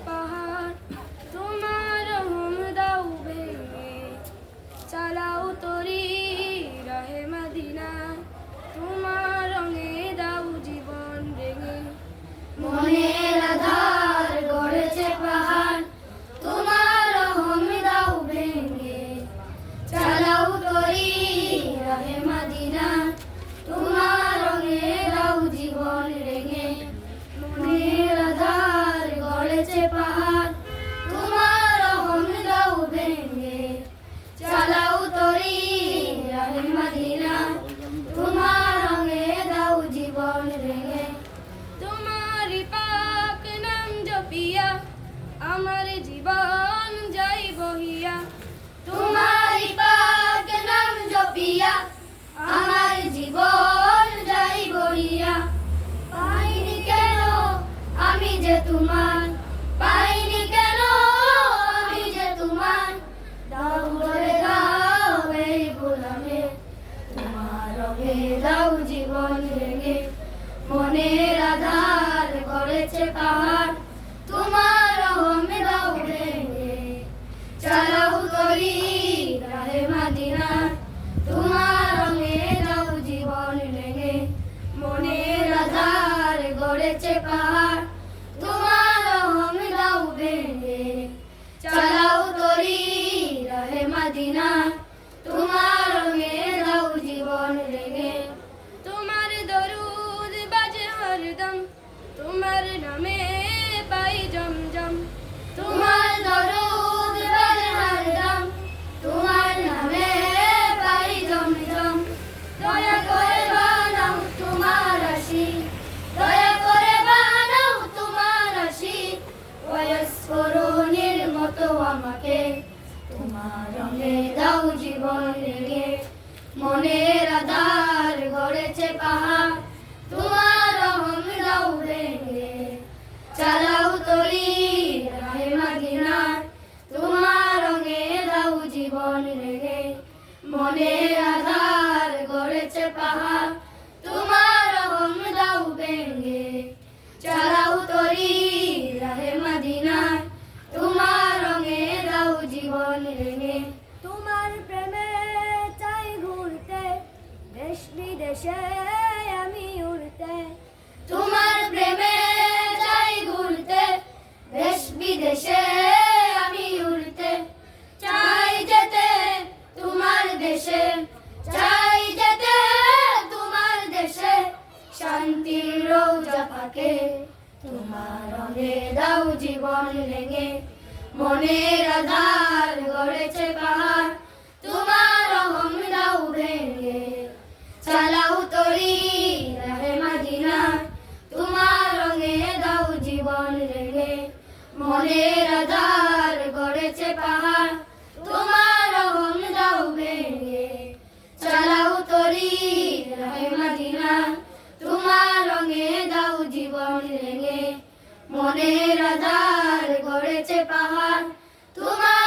পাহাড়, তোমার রহম দাও ভেঙে, চালাও তরি রাহে মদিনা, তোমার রঙে দাও জীবন রেঙে। মনের আধার গড়েছে পাহাড়, তোমার রহম দাও ভেঙে, চালাও তরি রাহে মদিনা, তোমার রঙে দাও জীবন রেঙে। মনের আধার গড়েছে পাহাড়, তোমার রহম দাও ভেঙে, চালাও তরি রাহে মদিনা, তোমার রঙে দাও জীবন রেঙে। তোমারি পাক নাম জপিয়া আমার জীবন যাই বহিয়া, তোমারি পাক নাম জপিয়া আমার জীবন যাই বহিয়া। পাইনি কেন আমি যে তোমার, পাইনি কেন আমি যে তোমার, দাও করে দাও এই গোলামে, তোমার রঙে দাও জীবন রেঙে। মনের আধার গড়েছে পাহাড়, তোমার রহম দাও ভেঙে, চালাও তরি রাহে মদিনা, তোমার রঙে দাও জীবন রেঙে। মনের আধার গড়েছে পাহাড়, তোমার রহম দাও ভেঙে, চালাও তরি রাহে মদিনা, তোমার রঙে দাও জীবন রেঙে। তোমার দরুদ বাজে হরদম, তোমার নামে পাই জমজম, তোমার দরুদ বাজে হরদম, তোমার নামে পাই জমজম। দয়া করে বানাও তোমার আশিক, দয়া করে বানাও তোমার আশিক, ওয়াসফরনের মতো আমাকে, তোমার রঙে দাও জীবন রেঙে। মনের আধার গড়েছে পাহাড়, তোমার রহম দাও ভেঙে, চালাও তরি রাহে মদিনা, তোমার রঙে দাও জীবন রেঙে। মনের আধার গড়েছে পাহাড়, তোমার রহম দাও ভেঙে, চালাও তরি রাহে মদিনা, তোমার রঙে দাও জীবন রেঙে। তোমার প্রেমে চাই ঘুরতে, দেশ বিদেশে আমি উড়তে, তোমার প্রেমে যাই ঘুরতে, দেশ বিদেশে আমি উড়তে। চাই যেতে তোমার দেশে, চাই যেতে তোমার দেশে, শান্তির রৌজা পাকে, তোমার রঙে দাও জীবন রেঙে। মনের আধার গড়েছে পাহাড়, তোমার রহম দাও ভেঙে, চালাও তরি রাহে মদিনা, তোমার রঙে দাও জীবন রেঙে। মনের আধার গড়েছে পাহাড়, তোমার রহম দাও ভেঙে, চালাও তরি রাহে মদিনা, তোমার রঙে দাও জীবন রেঙে। মনের আধার গড়েছে পাহাড়, তোমার